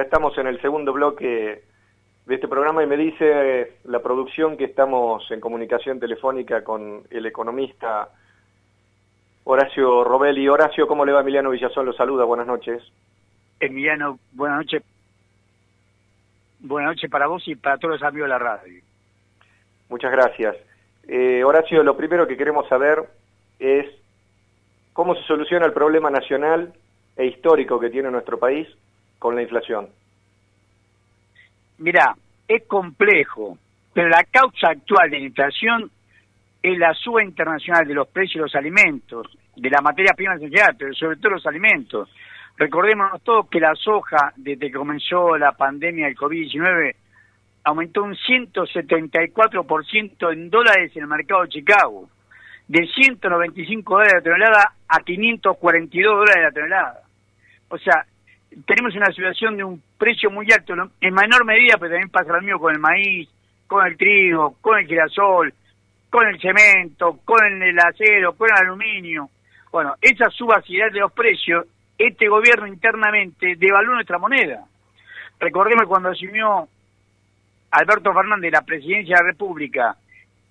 estamos en el segundo bloque de este programa y me dice la producción que estamos en comunicación telefónica con el economista Horacio Robelli. Horacio, ¿cómo le va? Emiliano Villazón lo saluda, buenas noches. Emiliano, buenas noches. Buenas noches para vos y para todos los amigos de la radio. Muchas gracias. Horacio, lo primero que queremos saber es cómo se soluciona el problema nacional e histórico que tiene nuestro país con la inflación. Mirá, es complejo, pero la causa actual de la inflación es la suba internacional de los precios de los alimentos, de la materia prima esencial, pero sobre todo los alimentos. Recordémonos todos que la soja, desde que comenzó la pandemia del COVID-19, aumentó un 174% en dólares en el mercado de Chicago, de 195 dólares la tonelada a 542 dólares la tonelada. O sea, tenemos una situación de un precio muy alto, en menor medida, pero también pasa lo mismo con el maíz, con el trigo, con el girasol, con el cemento, con el acero, con el aluminio. Bueno, esa subacidad de los precios, este gobierno internamente devaluó nuestra moneda. Recordemos cuando asumió Alberto Fernández la presidencia de la República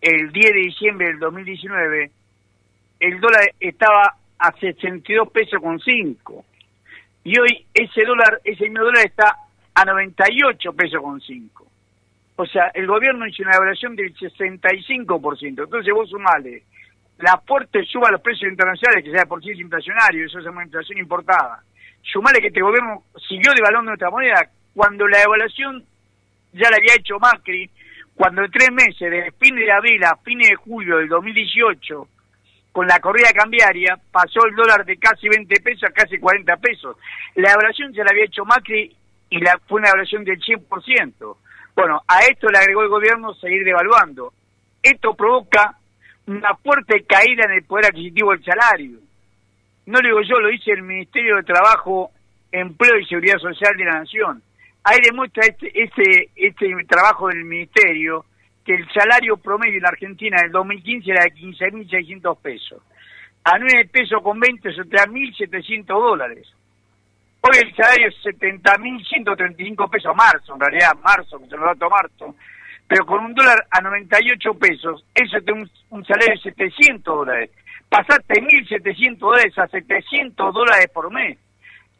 el 10 de diciembre del 2019, el dólar estaba a 62 pesos con 5. Y hoy ese mismo dólar está a 98 pesos con 5. O sea, el gobierno hizo una devaluación del 65%. Entonces vos sumale la fuerte suba a los precios internacionales, que sea por sí es inflacionario, eso es una inflación importada. Sumale que este gobierno siguió devaluando nuestra moneda cuando la devaluación ya la había hecho Macri, cuando en 3 meses, de fin de abril a fines de julio del 2018, con la corrida cambiaria, pasó el dólar de casi 20 pesos a casi 40 pesos. La devaluación ya la había hecho Macri y fue una devaluación del 100%. Bueno, a esto le agregó el gobierno seguir devaluando. Esto provoca una fuerte caída en el poder adquisitivo del salario. No lo digo yo, lo dice el Ministerio de Trabajo, Empleo y Seguridad Social de la Nación. Ahí demuestra este trabajo del Ministerio que el salario promedio en la Argentina en el 2015 era de 15.600 pesos. A 9 pesos con 20 eso te da 1.700 dólares. Hoy el salario es 70.135 pesos a marzo, en realidad marzo, que se lo dato marzo, pero con un dólar a 98 pesos, eso te da un salario de 700 dólares. Pasaste 1.700 dólares a 700 dólares por mes,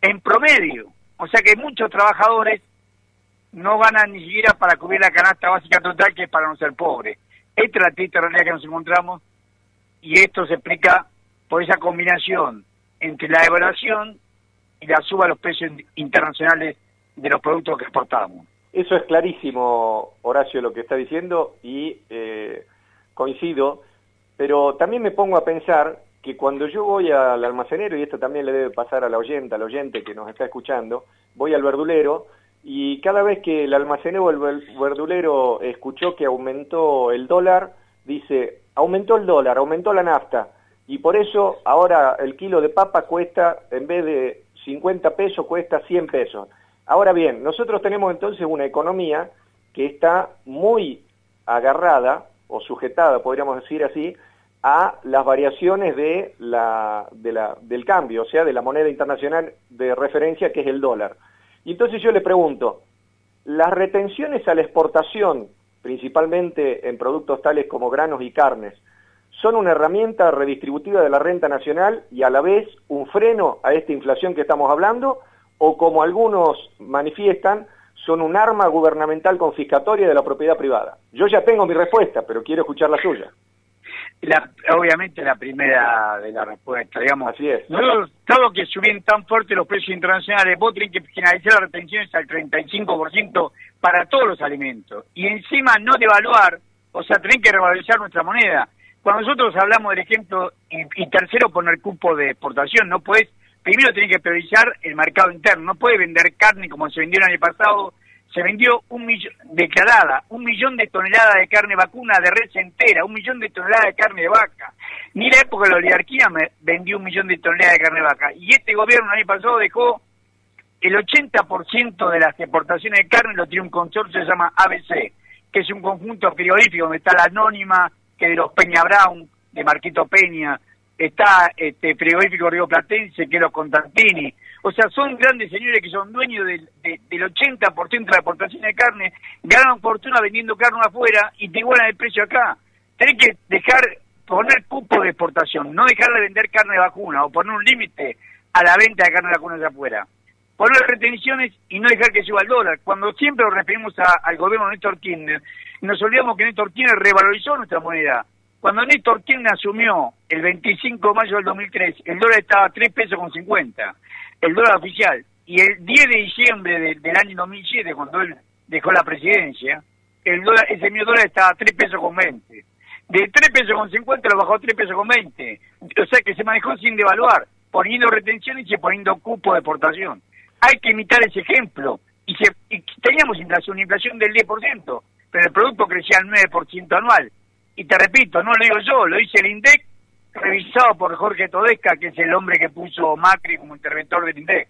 en promedio. O sea que muchos trabajadores no ganan ni siquiera para cubrir la canasta básica total, que es para no ser pobres. Esta es la triste realidad que nos encontramos, y esto se explica por esa combinación entre la devaluación y la suba de los precios internacionales de los productos que exportamos. Eso es clarísimo, Horacio, lo que está diciendo, y coincido, pero también me pongo a pensar que cuando yo voy al almacenero, y esto también le debe pasar al oyente que nos está escuchando, voy al verdulero, y cada vez que el almacenero o el verdulero escuchó que aumentó el dólar, dice, aumentó el dólar, aumentó la nafta, y por eso ahora el kilo de papa cuesta, en vez de 50 pesos, cuesta 100 pesos. Ahora bien, nosotros tenemos entonces una economía que está muy agarrada, o sujetada, podríamos decir así, a las variaciones del cambio, o sea, de la moneda internacional de referencia, que es el dólar. Y entonces yo le pregunto, las retenciones a la exportación, principalmente en productos tales como granos y carnes, ¿son una herramienta redistributiva de la renta nacional y a la vez un freno a esta inflación que estamos hablando? ¿O como algunos manifiestan, son un arma gubernamental confiscatoria de la propiedad privada? Yo ya tengo mi respuesta, pero quiero escuchar la suya. Obviamente la primera de la respuesta, digamos. Así es. Nosotros, todo que subían tan fuerte los precios internacionales, vos tenés que finalizar las retenciones al 35% para todos los alimentos. Y encima no devaluar, o sea, tenés que revalorizar nuestra moneda. Cuando nosotros hablamos del ejemplo, y tercero, poner cupo de exportación, no podés, primero tenés que priorizar el mercado interno, no podés vender carne como se vendió el año pasado. Se vendió 1 millón, declarada, 1 millón de toneladas de carne vacuna de res entera, 1 millón de toneladas de carne de vaca. Ni la época de la oligarquía vendió 1 millón de toneladas de carne de vaca. Y este gobierno el año pasado dejó el 80% de las exportaciones de carne, lo tiene un consorcio que se llama ABC, que es un conjunto frigorífico donde está la Anónima, que de los Peña Brown, de Marquito Peña, está frigorífico rioplatense, que es los Constantini. O sea, son grandes señores que son dueños del 80% de la exportación de carne, ganan fortuna vendiendo carne afuera y te igualan el precio acá. Tenés que poner cupo de exportación, no dejar de vender carne de vacuna o poner un límite a la venta de carne de vacunas de afuera. Poner retenciones y no dejar que suba el dólar. Cuando siempre nos referimos al gobierno de Néstor Kirchner, nos olvidamos que Néstor Kirchner revalorizó nuestra moneda. Cuando Néstor Kirchner asumió el 25 de mayo del 2003, el dólar estaba a 3 pesos con 50, el dólar oficial. Y el 10 de diciembre del año 2007, cuando él dejó la presidencia, ese mismo dólar estaba a 3 pesos con 20. De 3 pesos con 50 lo bajó a 3 pesos con 20. O sea que se manejó sin devaluar, poniendo retenciones y poniendo cupo de exportación. Hay que imitar ese ejemplo. Y teníamos inflación, una inflación del 10%, pero el producto crecía al 9% anual. Y te repito, no lo digo yo, lo dice el INDEC, revisado por Jorge Todesca, que es el hombre que puso Macri como interventor del INDEC.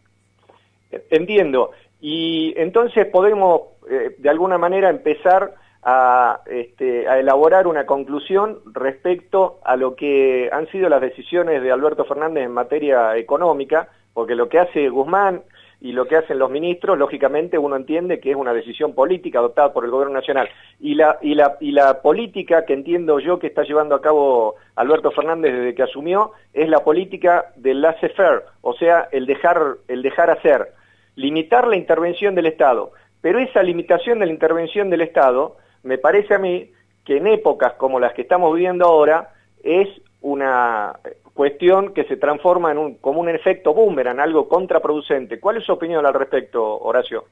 Entiendo. Y entonces podemos, de alguna manera, empezar a elaborar una conclusión respecto a lo que han sido las decisiones de Alberto Fernández en materia económica, porque lo que hace Guzmán y lo que hacen los ministros, lógicamente uno entiende que es una decisión política adoptada por el gobierno nacional. Y la política que entiendo yo que está llevando a cabo Alberto Fernández desde que asumió es la política del laissez-faire, o sea, el dejar hacer, limitar la intervención del Estado. Pero esa limitación de la intervención del Estado, me parece a mí que en épocas como las que estamos viviendo ahora es una cuestión que se transforma como un efecto boomerang, algo contraproducente. ¿Cuál es su opinión al respecto, Horacio?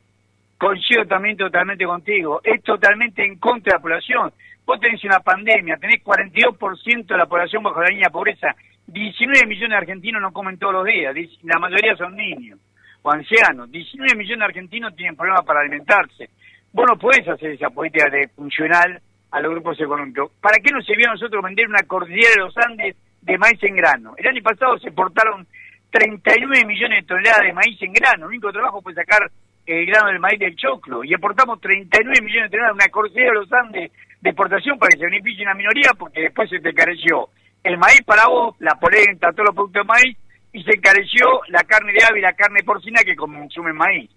Coincido también totalmente contigo. Es totalmente en contra de la población. Vos tenés una pandemia, tenés 42% de la población bajo la línea de pobreza. 19 millones de argentinos no comen todos los días. La mayoría son niños o ancianos. 19 millones de argentinos tienen problemas para alimentarse. Vos no podés hacer esa política funcional a los grupos económicos. ¿Para qué nos sirvió a nosotros vender una cordillera de los Andes de maíz en grano? El año pasado se exportaron 39 millones de toneladas de maíz en grano. El único trabajo fue sacar el grano del maíz del choclo. Y exportamos 39 millones de toneladas, una cordillera de los Andes de exportación para que se beneficie una minoría, porque después se te encareció el maíz para vos, la polenta, todos los productos de maíz, y se encareció la carne de ave y la carne porcina que consumen maíz.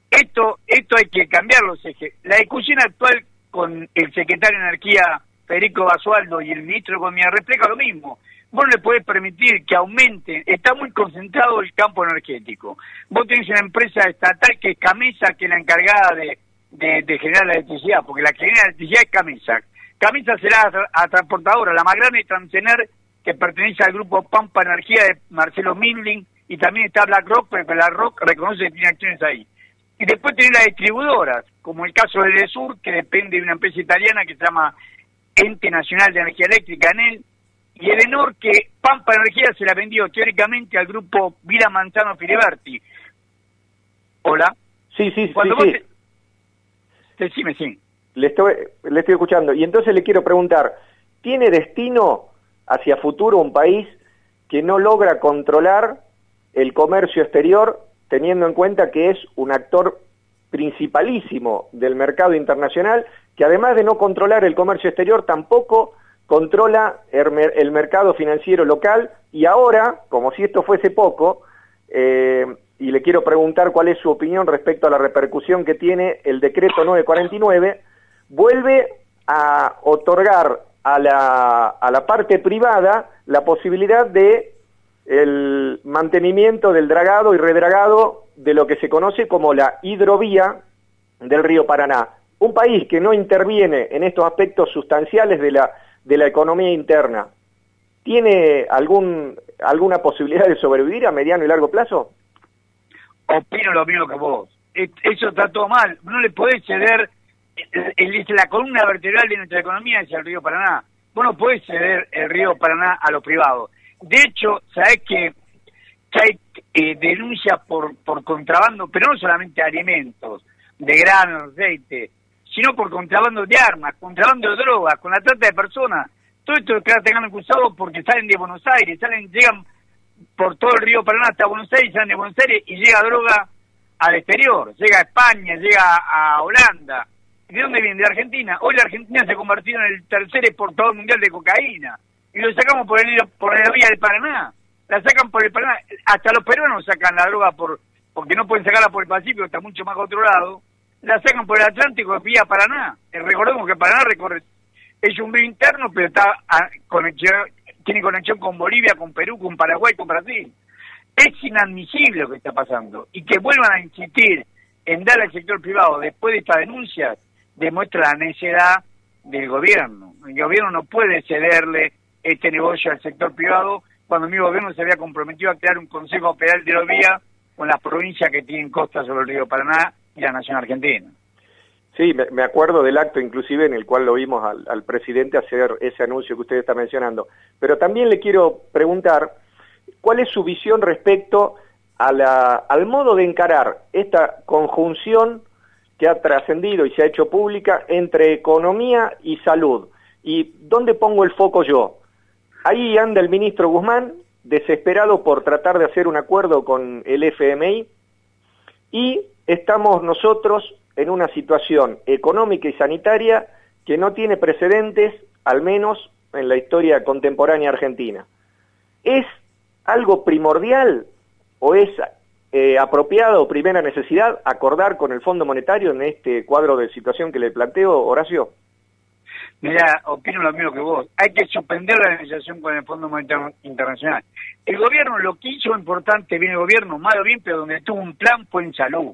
Esto hay que cambiar los ejes. La discusión actual con el secretario de Energía, Federico Basualdo, y el ministro de Economía refleja lo mismo. Vos no le podés permitir que aumente, está muy concentrado el campo energético. Vos tenés una empresa estatal que es Camesa, que es la encargada de generar la electricidad, porque la que genera la electricidad es Camesa. Camesa será a transportadora, la más grande es Transener, que pertenece al grupo Pampa Energía de Marcelo Mindling, y también está BlackRock, pero BlackRock reconoce que tiene acciones ahí. Y después tenés las distribuidoras, como el caso de Edesur, que depende de una empresa italiana que se llama Ente Nacional de Energía Eléctrica, ENEL, y Edenor, que Pampa Energía se la vendió teóricamente al grupo Vila Manzano Filiberti. ¿Hola? Sí. Decime, sí. Le estoy escuchando. Y entonces le quiero preguntar, ¿tiene destino hacia futuro un país que no logra controlar el comercio exterior, teniendo en cuenta que es un actor principalísimo del mercado internacional, que además de no controlar el comercio exterior, tampoco controla el mercado financiero local? Y ahora, como si esto fuese poco, y le quiero preguntar cuál es su opinión respecto a la repercusión que tiene el decreto 949, vuelve a otorgar a la parte privada la posibilidad de el mantenimiento del dragado y redragado de lo que se conoce como la hidrovía del río Paraná. Un país que no interviene en estos aspectos sustanciales de la economía interna, ¿tiene alguna posibilidad de sobrevivir a mediano y largo plazo? Opino lo mismo que vos. Eso está todo mal. No le podés ceder la columna vertebral de nuestra economía es el río Paraná. Vos no podés ceder el río Paraná a los privados. De hecho, sabés que hay denuncias por contrabando, pero no solamente de alimentos, de granos, aceite, sino por contrabando de armas, contrabando de drogas, con la trata de personas. Todo esto lo que tengan acusado porque salen de Buenos Aires, llegan por todo el río Paraná hasta Buenos Aires, salen de Buenos Aires y llega droga al exterior, llega a España, llega a Holanda. ¿De dónde viene? De Argentina. Hoy la Argentina se ha convertido en el tercer exportador mundial de cocaína. Y lo sacamos por la vía del Paraná. La sacan por el Paraná. Hasta los peruanos sacan la droga por porque no pueden sacarla por el Pacífico, está mucho más controlado, la sacan por el Atlántico vía Paraná. Recordemos que Paraná recorre, es un río interno, pero tiene conexión con Bolivia, con Perú, con Paraguay, con Brasil. Es inadmisible lo que está pasando. Y que vuelvan a insistir en dar al sector privado después de estas denuncias, demuestra la necedad del gobierno. El gobierno no puede cederle este negocio al sector privado cuando mi gobierno se había comprometido a crear un Consejo Federal de Hidrovía con las provincias que tienen costa sobre el río Paraná y la nación argentina. Sí, me acuerdo del acto inclusive en el cual lo vimos al presidente hacer ese anuncio que usted está mencionando. Pero también le quiero preguntar, ¿cuál es su visión respecto al modo de encarar esta conjunción que ha trascendido y se ha hecho pública entre economía y salud? ¿Y dónde pongo el foco yo? Ahí anda el ministro Guzmán, desesperado por tratar de hacer un acuerdo con el FMI, y estamos nosotros en una situación económica y sanitaria que no tiene precedentes, al menos en la historia contemporánea argentina. ¿Es algo primordial o es apropiado o primera necesidad acordar con el Fondo Monetario en este cuadro de situación que le planteo, Horacio? Mira, opino lo mismo que vos. Hay que suspender la negociación con el Fondo Monetario Internacional. El gobierno lo que hizo importante, bien el gobierno, mal o bien, pero donde tuvo un plan fue en salud.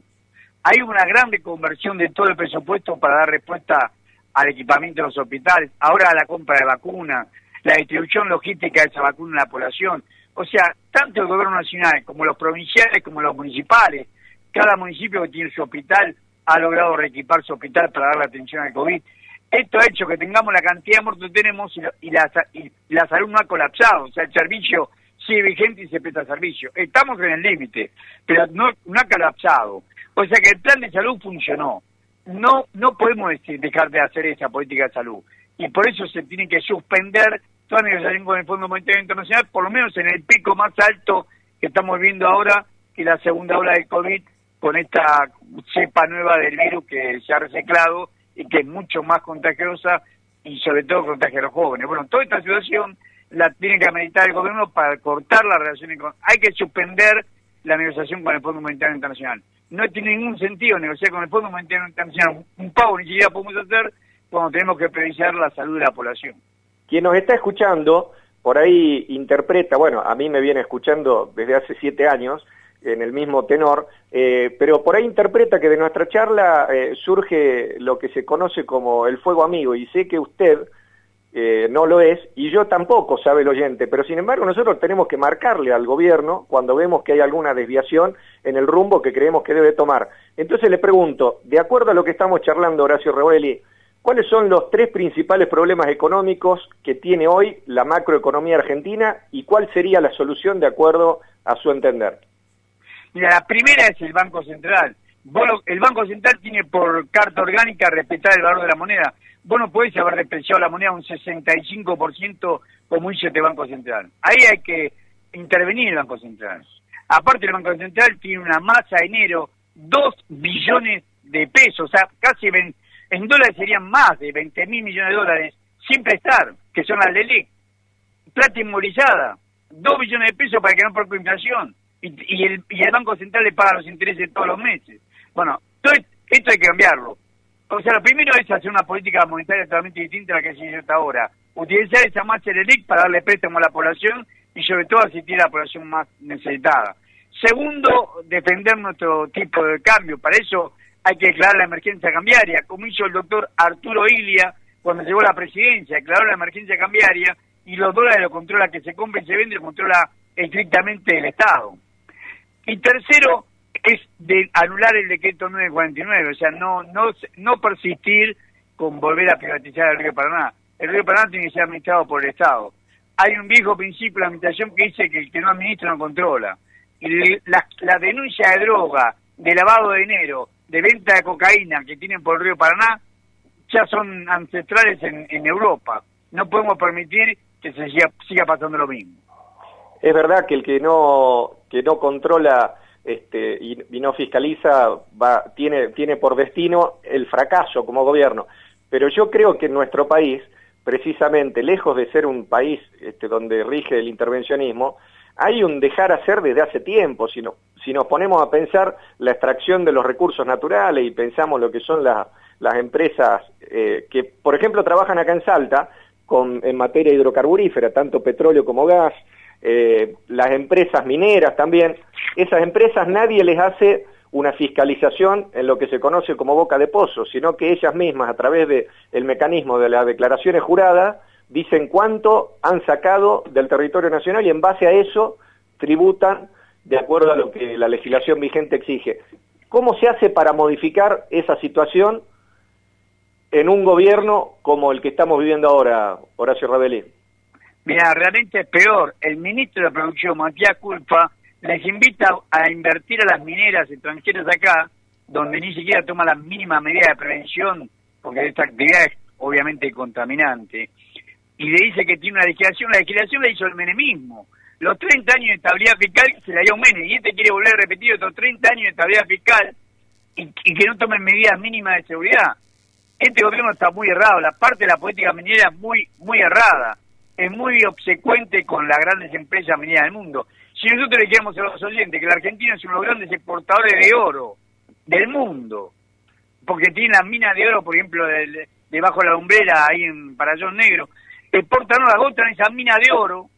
Hay una gran reconversión de todo el presupuesto para dar respuesta al equipamiento de los hospitales, ahora a la compra de vacunas, la distribución logística de esa vacuna a la población. O sea, tanto el gobierno nacional como los provinciales como los municipales, cada municipio que tiene su hospital ha logrado reequipar su hospital para dar la atención al COVID. Esto ha hecho que tengamos la cantidad de muertos que tenemos y la salud no ha colapsado. O sea, el servicio sigue vigente y se presta servicio. Estamos en el límite, pero no ha colapsado. O sea que el plan de salud funcionó. No podemos dejar de hacer esa política de salud. Y por eso se tiene que suspender toda negociación con el Fondo Monetario Internacional, por lo menos en el pico más alto que estamos viendo ahora, que la segunda ola del COVID, con esta cepa nueva del virus que se ha reciclado y que es mucho más contagiosa y sobre todo contagia a los jóvenes. Bueno, toda esta situación la tiene que ameritar el gobierno para cortar las relaciones con... Hay que suspender la negociación con el Fondo Monetario Internacional. No tiene ningún sentido negociar con el Fondo Monetario Internacional. Un pago ni siquiera podemos hacer cuando tenemos que priorizar la salud de la población. Quien nos está escuchando, por ahí interpreta, bueno, a mí me viene escuchando desde hace 7 años, en el mismo tenor, pero por ahí interpreta que de nuestra charla surge lo que se conoce como el fuego amigo, y sé que usted no lo es, y yo tampoco, sabe el oyente, pero sin embargo nosotros tenemos que marcarle al gobierno cuando vemos que hay alguna desviación en el rumbo que creemos que debe tomar. Entonces le pregunto, de acuerdo a lo que estamos charlando, Horacio Rebelli, ¿cuáles son los 3 principales problemas económicos que tiene hoy la macroeconomía argentina y cuál sería la solución de acuerdo a su entender? Mira, la primera es el Banco Central. El Banco Central tiene por carta orgánica respetar el valor de la moneda. Vos no podés haber despreciado la moneda un 65% como hizo este Banco Central. Ahí hay que intervenir el Banco Central. Aparte, el Banco Central tiene una masa de enero, 2 billones de pesos, o sea, casi en dólares serían más de 20.000 millones de dólares, sin prestar, que son las LELIC. Plata inmovilizada, 2 billones de pesos para que no por inflación. Y el Banco Central le paga los intereses todos los meses. Bueno, esto hay que cambiarlo. O sea, lo primero es hacer una política monetaria totalmente distinta a la que se hizo hasta ahora. Utilizar esa masa LELIC para darle préstamo a la población y sobre todo asistir a la población más necesitada. Segundo, defender nuestro tipo de cambio. Para eso hay que declarar la emergencia cambiaria, como hizo el doctor Arturo Illia cuando llegó a la presidencia. Declaró la emergencia cambiaria y los dólares los controla que se compra y se vende, los controla estrictamente el Estado. Y tercero, es de anular el decreto 949, o sea, no persistir con volver a privatizar el Río Paraná. El Río Paraná tiene que ser administrado por el Estado. Hay un viejo principio de la administración que dice que el que no administra no controla. Y la denuncia de droga, de lavado de dinero, de venta de cocaína que tienen por el Río Paraná, ya son ancestrales en Europa. No podemos permitir que se siga pasando lo mismo. Es verdad que el que no controla y no fiscaliza tiene por destino el fracaso como gobierno. Pero yo creo que en nuestro país, precisamente, lejos de ser un país donde rige el intervencionismo, hay un dejar hacer desde hace tiempo. Si nos ponemos a pensar la extracción de los recursos naturales y pensamos lo que son las empresas que, por ejemplo, trabajan acá en Salta en materia hidrocarburífera, tanto petróleo como gas, las empresas mineras también, esas empresas nadie les hace una fiscalización en lo que se conoce como boca de pozo, sino que ellas mismas, a través del mecanismo de las declaraciones juradas, dicen cuánto han sacado del territorio nacional y en base a eso tributan de acuerdo a lo que la legislación vigente exige. ¿Cómo se hace para modificar esa situación en un gobierno como el que estamos viviendo ahora, Horacio Ravelli? Mira, realmente es peor. El ministro de Producción, Matías Culpa, les invita a invertir a las mineras extranjeras acá, donde ni siquiera toma las mínimas medidas de prevención, porque esta actividad es obviamente contaminante. Y le dice que tiene una legislación, la legislación la hizo el menemismo. Los 30 años de estabilidad fiscal se la dio Menem, y este quiere volver a repetir otros 30 años de estabilidad fiscal y que no tomen medidas mínimas de seguridad. Este gobierno está muy errado, la parte de la política minera es muy errada, es muy obsecuente con las grandes empresas mineras del mundo. Si nosotros le queremos a los oyentes que la Argentina es uno de los grandes exportadores de oro del mundo, porque tiene las minas de oro, por ejemplo, debajo de la lumbrera, ahí en Parayón Negro, exportan las gotas en esas minas de oro,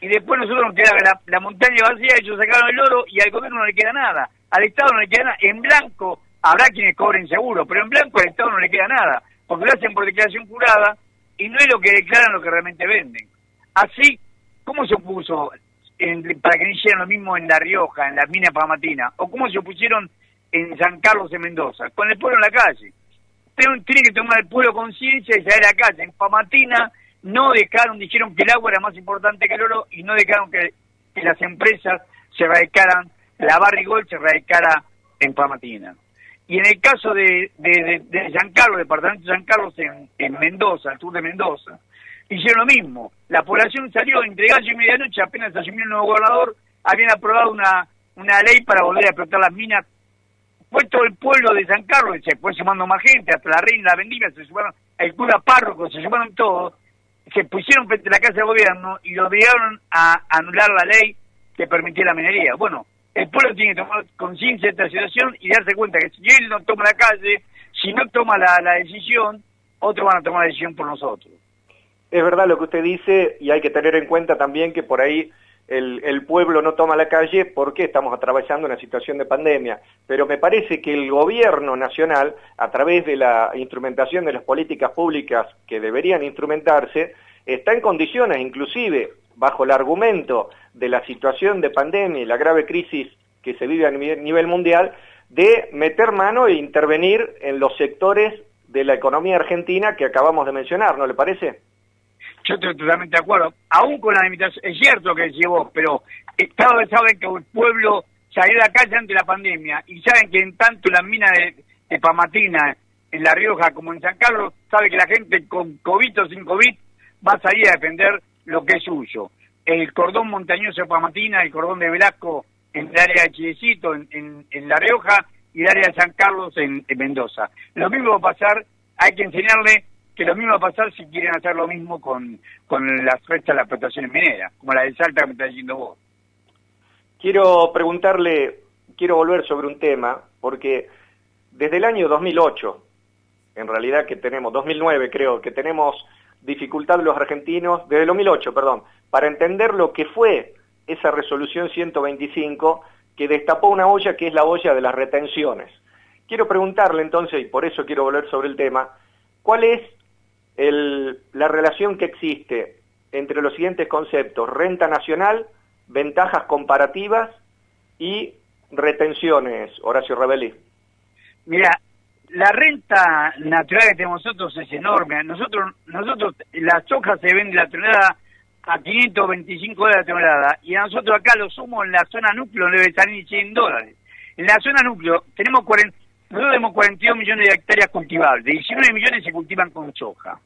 y después nosotros nos queda la montaña vacía, ellos sacaron el oro, y al gobierno no le queda nada, al Estado no le queda nada. En blanco habrá quienes cobren seguro, pero en blanco al Estado no le queda nada, porque lo hacen por declaración jurada, y no es lo que declaran lo que realmente venden. Así, ¿cómo se opuso para que no hicieran lo mismo en La Rioja, en las minas Pamatina? ¿O cómo se opusieron en San Carlos de Mendoza? Con el pueblo en la calle. Tiene que tomar el pueblo conciencia y salir a la calle. En Pamatina no dejaron, dijeron que el agua era más importante que el oro y no dejaron que las empresas se radicaran, la Barrigol se radicara en Pamatina. Y en el caso de San Carlos, departamento de San Carlos en Mendoza, al sur de Mendoza, hicieron lo mismo. La población salió entre gallo y medianoche, apenas asumió el nuevo gobernador, habían aprobado una ley para volver a explotar las minas. Fue todo el pueblo de San Carlos, y se fue sumando más gente, hasta la reina, la vendimia, se sumaron, el cura párroco, se sumaron todos, se pusieron frente a la casa del gobierno y lo obligaron a anular la ley que permitía la minería. Bueno, el pueblo tiene que tomar conciencia de esta situación y darse cuenta que si él no toma la calle, si no toma la decisión, otros van a tomar la decisión por nosotros. Es verdad lo que usted dice y hay que tener en cuenta también que por ahí el pueblo no toma la calle porque estamos atravesando una situación de pandemia. Pero me parece que el gobierno nacional, a través de la instrumentación de las políticas públicas que deberían instrumentarse, está en condiciones, inclusive bajo el argumento de la situación de pandemia y la grave crisis que se vive a nivel mundial, de meter mano e intervenir en los sectores de la economía argentina que acabamos de mencionar, ¿no le parece? Yo estoy totalmente de acuerdo, aún con la limitación, es cierto que decís vos, pero saben que el pueblo salió a la calle ante la pandemia, y saben que en tanto la mina de Pamatina, en La Rioja como en San Carlos, sabe que la gente con COVID o sin COVID va a salir a defender lo que es suyo. El cordón montañoso de Pamatina, el cordón de Velasco en el área de Chilecito, en La Rioja, y el área de San Carlos en Mendoza. Lo mismo va a pasar, hay que enseñarle que lo mismo va a pasar si quieren hacer lo mismo con las restas de las explotaciones mineras, como la de Salta que me está diciendo vos. Quiero volver sobre un tema, porque desde el año 2008, en realidad 2009 creo, que tenemos dificultad los argentinos, desde el 2008, perdón, para entender lo que fue esa resolución 125 que destapó una olla que es la olla de las retenciones. Quiero preguntarle entonces, y por eso quiero volver sobre el tema, ¿cuál es la relación que existe entre los siguientes conceptos: renta nacional, ventajas comparativas y retenciones, Horacio Ravelli? Mira, la renta natural que tenemos nosotros es enorme. Nosotros la soja se vende la tonelada a $525 la tonelada, y a nosotros acá lo sumo en la zona núcleo debe salir $100. En la zona núcleo nosotros tenemos 42 millones de hectáreas cultivables, 19 millones se cultivan con soja.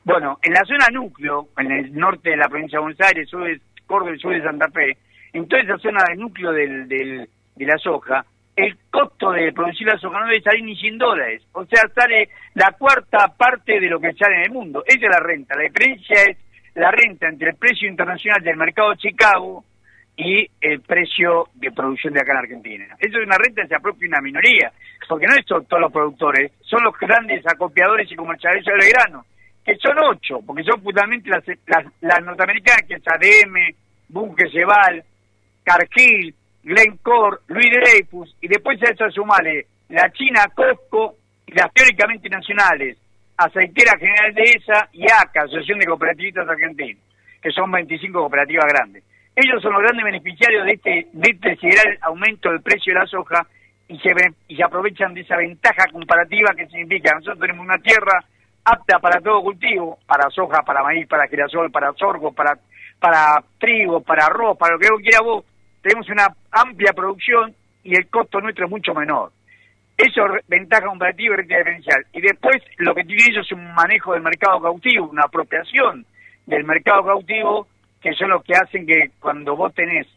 Bueno, en la zona núcleo, en el norte de la provincia de Buenos Aires, sur de Córdoba y sur de Santa Fe, en toda esa zona del núcleo de la soja, el costo de producir la soja no debe salir ni $100. O sea, sale la cuarta parte de lo que sale en el mundo. Esa es la renta. La diferencia es la renta entre el precio internacional del mercado de Chicago y el precio de producción de acá en Argentina. Eso es una renta que se apropia una minoría, porque no son todos los productores, son los grandes acopiadores y comercializadores de grano, que son 8, porque son fundamentalmente las norteamericanas, que es ADM, Bunge Ceval, Cargill, Glencore, Louis Dreyfus, y después a eso sumarle la China, Costco, y las teóricamente nacionales, Aceitera General Dehesa y ACA, Asociación de Cooperativistas Argentinos, que son 25 cooperativas grandes. Ellos son los grandes beneficiarios de este sideral aumento del precio de la soja y se aprovechan de esa ventaja comparativa que significa que nosotros tenemos una tierra apta para todo cultivo, para soja, para maíz, para girasol, para sorgo, para trigo, para arroz, para lo que vos quieras vos. Tenemos una amplia producción y el costo nuestro es mucho menor. Eso es ventaja comparativa y renta diferencial. Y después lo que tiene ellos es un manejo del mercado cautivo, una apropiación del mercado cautivo, que son los que hacen que cuando vos tenés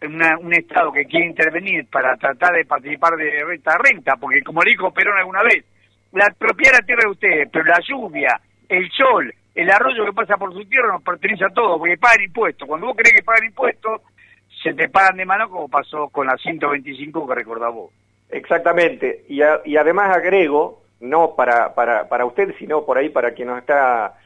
un Estado que quiere intervenir para tratar de participar de esta renta, porque como le dijo Perón alguna vez, la propiedad de la tierra de ustedes, pero la lluvia, el sol, el arroyo que pasa por su tierra nos pertenece a todos, porque pagan impuestos. Cuando vos crees que pagan impuestos, se te pagan de mano como pasó con la 125 que recordás vos. Exactamente, y además agrego, no para usted, sino por ahí para quien nos está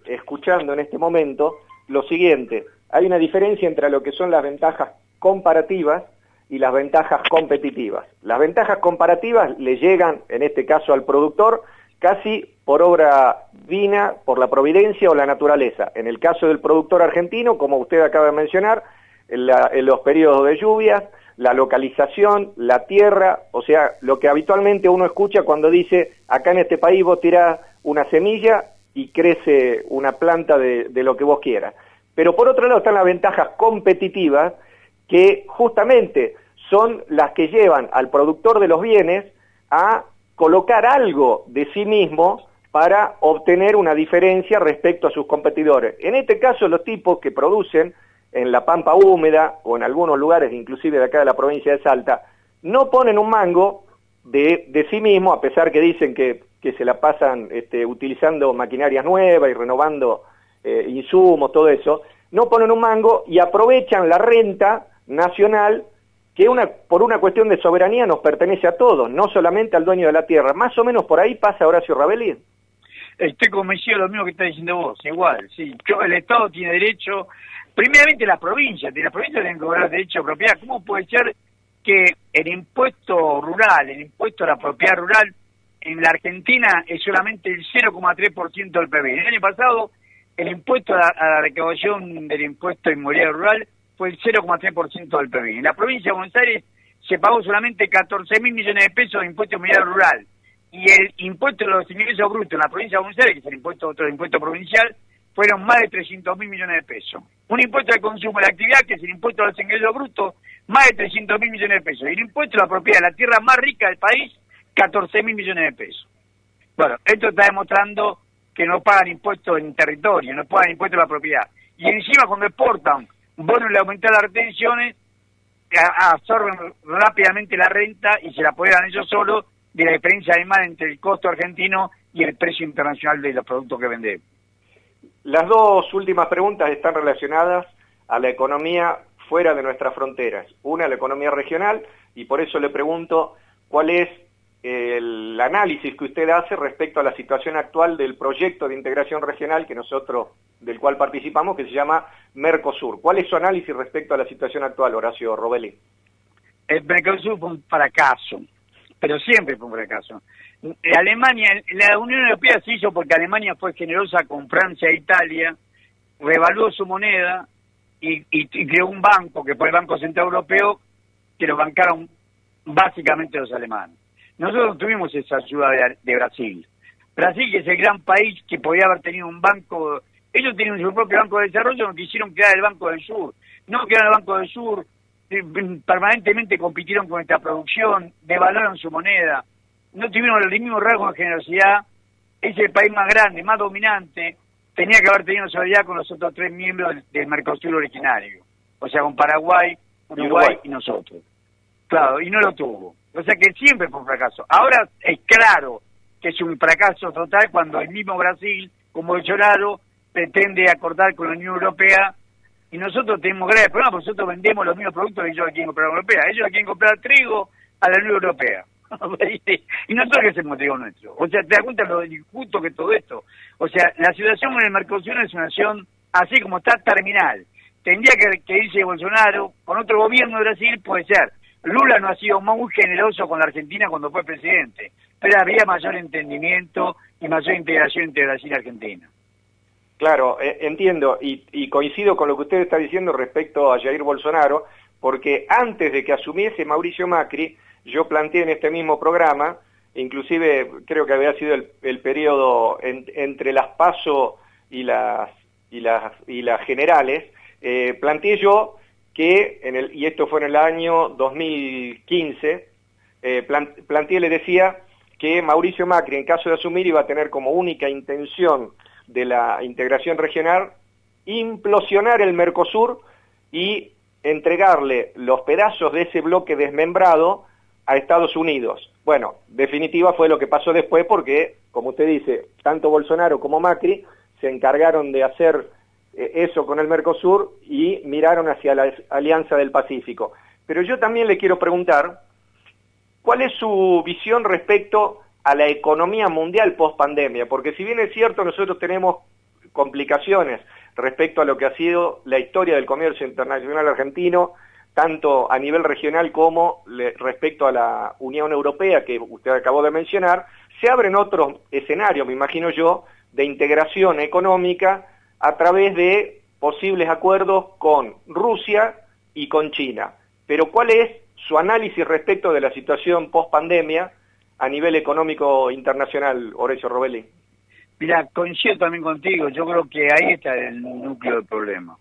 escuchando en este momento, lo siguiente: hay una diferencia entre lo que son las ventajas comparativas y las ventajas competitivas. Las ventajas comparativas le llegan, en este caso al productor, casi por obra divina, por la providencia o la naturaleza. En el caso del productor argentino, como usted acaba de mencionar, en los periodos de lluvias, la localización, la tierra, o sea, lo que habitualmente uno escucha cuando dice, acá en este país vos tirás una semilla y crece una planta de lo que vos quieras. Pero por otro lado están las ventajas competitivas, que justamente son las que llevan al productor de los bienes a colocar algo de sí mismo para obtener una diferencia respecto a sus competidores. En este caso, los tipos que producen en la pampa húmeda o en algunos lugares, inclusive de acá de la provincia de Salta, no ponen un mango de sí mismo, a pesar que dicen que se la pasan utilizando maquinarias nuevas y renovando insumos, todo eso, no ponen un mango y aprovechan la renta nacional que por una cuestión de soberanía nos pertenece a todos, no solamente al dueño de la tierra. Más o menos por ahí pasa Horacio Rabelli. Estoy convencido de lo mismo que está diciendo vos, igual, sí. El Estado tiene derecho, primeramente las provincias tienen que cobrar derecho a propiedad. ¿Cómo puede ser que el impuesto rural, el impuesto a la propiedad rural, en la Argentina es solamente el 0,3% del PBI? El año pasado, el impuesto a la recaudación del impuesto inmobiliario rural fue el 0,3% del PBI. En la provincia de Buenos Aires se pagó solamente 14.000 millones de pesos de impuesto inmobiliario rural. Y el impuesto de los ingresos brutos en la provincia de Buenos Aires, que es otro impuesto provincial, fueron más de 300.000 millones de pesos. Un impuesto al consumo de la actividad, que es el impuesto a los ingresos brutos, más de 300.000 millones de pesos. Y el impuesto a la propiedad de la tierra más rica del país, 14.000 millones de pesos. Bueno, esto está demostrando que no pagan impuestos en territorio, no pagan impuestos a la propiedad. Y encima cuando exportan, bueno, le aumentan las retenciones, absorben rápidamente la renta y se la apoderan ellos solos de la diferencia además entre el costo argentino y el precio internacional de los productos que vendemos. Las dos últimas preguntas están relacionadas a la economía fuera de nuestras fronteras. Una, la economía regional, y por eso le pregunto cuál es el análisis que usted hace respecto a la situación actual del proyecto de integración regional del cual participamos, que se llama Mercosur. ¿Cuál es su análisis respecto a la situación actual, Horacio Robelli? El Mercosur fue un fracaso, pero siempre fue un fracaso. Alemania, la Unión Europea se hizo porque Alemania fue generosa con Francia e Italia, revaluó su moneda y creó un banco, que fue el Banco Central Europeo, que lo bancaron básicamente los alemanes. Nosotros tuvimos esa ayuda de Brasil. Brasil, que es el gran país que podía haber tenido un banco, ellos tenían su propio banco de desarrollo, no quisieron crear el Banco del Sur. No crearon el Banco del Sur, permanentemente compitieron con esta producción, devaluaron su moneda, no tuvieron el mismo rasgo de generosidad. Es el país más grande, más dominante, tenía que haber tenido solidaridad con los otros 3 miembros del Mercosur originario, o sea, con Paraguay, Uruguay y nosotros. Claro, y no lo tuvo. O sea que siempre fue un fracaso. Ahora es claro que es un fracaso total cuando el mismo Brasil, con Bolsonaro, pretende acordar con la Unión Europea y nosotros tenemos graves problemas porque nosotros vendemos los mismos productos que ellos quieren comprar a la Europea. Ellos quieren comprar trigo a la Unión Europea. Y nosotros que hacemos trigo nuestro. O sea, te das cuenta lo injusto que todo esto. O sea, la situación en el Mercosur es una situación así como está terminal. Tendría que irse Bolsonaro, con otro gobierno de Brasil puede ser. Lula no ha sido muy generoso con la Argentina cuando fue presidente, pero había mayor entendimiento y mayor integración entre Brasil y Argentina. Claro, entiendo, y coincido con lo que usted está diciendo respecto a Jair Bolsonaro, porque antes de que asumiese Mauricio Macri, yo planteé en este mismo programa, inclusive creo que había sido el periodo entre las PASO y las generales, planteé yo que, y esto fue en el año 2015, planteé, le decía, que Mauricio Macri, en caso de asumir, iba a tener como única intención de la integración regional implosionar el Mercosur y entregarle los pedazos de ese bloque desmembrado a Estados Unidos. Bueno, definitiva fue lo que pasó después porque, como usted dice, tanto Bolsonaro como Macri se encargaron de hacer eso con el Mercosur y miraron hacia la Alianza del Pacífico. Pero yo también le quiero preguntar, ¿cuál es su visión respecto a la economía mundial post-pandemia? Porque si bien es cierto, nosotros tenemos complicaciones respecto a lo que ha sido la historia del comercio internacional argentino, tanto a nivel regional como respecto a la Unión Europea, que usted acabó de mencionar, se abren otros escenarios, me imagino yo, de integración económica a través de posibles acuerdos con Rusia y con China. Pero ¿cuál es su análisis respecto de la situación post-pandemia a nivel económico internacional, Horacio Robelli? Mira, coincido también contigo, yo creo que ahí está el núcleo del problema.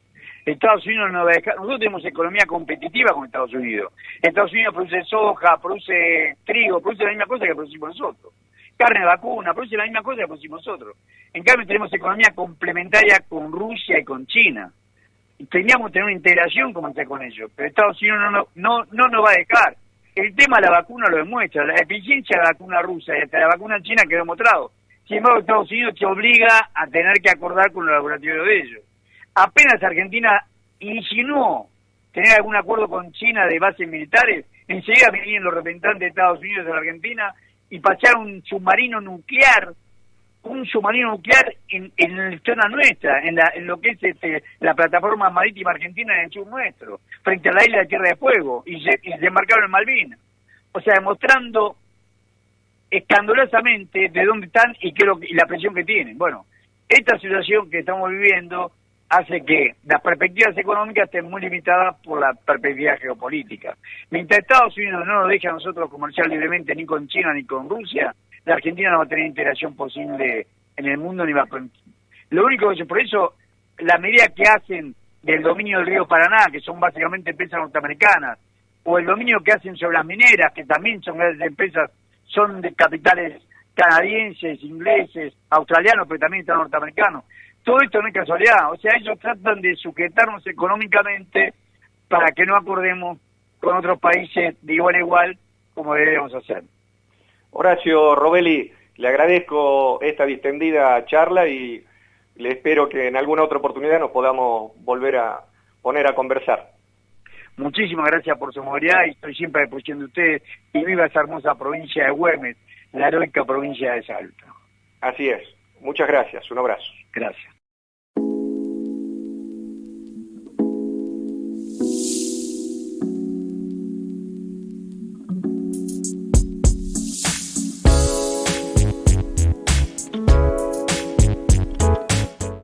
Estados Unidos no va a dejar, nosotros tenemos economía competitiva con Estados Unidos. Estados Unidos produce soja, produce trigo, produce la misma cosa que producimos nosotros. Carne de vacuna, produce la misma cosa que producimos nosotros. En cambio tenemos economía complementaria con Rusia y con China. Y teníamos que tener una integración comercial con ellos, pero Estados Unidos no nos va a dejar. El tema de la vacuna lo demuestra, la eficiencia de la vacuna rusa y hasta la vacuna china quedó demostrado. Sin embargo, Estados Unidos te obliga a tener que acordar con los laboratorios de ellos. Apenas Argentina insinuó tener algún acuerdo con China de bases militares, enseguida venían los representantes de Estados Unidos a la Argentina y pasaron un submarino nuclear en la zona nuestra, en lo que es la plataforma marítima argentina en el sur nuestro, frente a la isla de Tierra de Fuego, y se embarcaron en Malvinas. O sea, demostrando escandalosamente de dónde están y la presión que tienen. Bueno, esta situación que estamos viviendo hace que las perspectivas económicas estén muy limitadas por la perspectiva geopolítica. Mientras Estados Unidos no nos deja a nosotros comerciar libremente ni con China ni con Rusia, la Argentina no va a tener integración posible en el mundo ni va a... Lo único que por eso, la medida que hacen del dominio del río Paraná, que son básicamente empresas norteamericanas, o el dominio que hacen sobre las mineras, que también son grandes empresas, son de capitales canadienses, ingleses, australianos, pero también están norteamericanos. Todo esto no es casualidad, o sea, ellos tratan de sujetarnos económicamente para que no acordemos con otros países de igual a igual como debemos hacer. Horacio Robelli, le agradezco esta distendida charla y le espero que en alguna otra oportunidad nos podamos volver a poner a conversar. Muchísimas gracias por su movilidad y estoy siempre a disposición de ustedes y viva esa hermosa provincia de Güemes, la heroica provincia de Salta. Así es. Muchas gracias. Un abrazo. Gracias.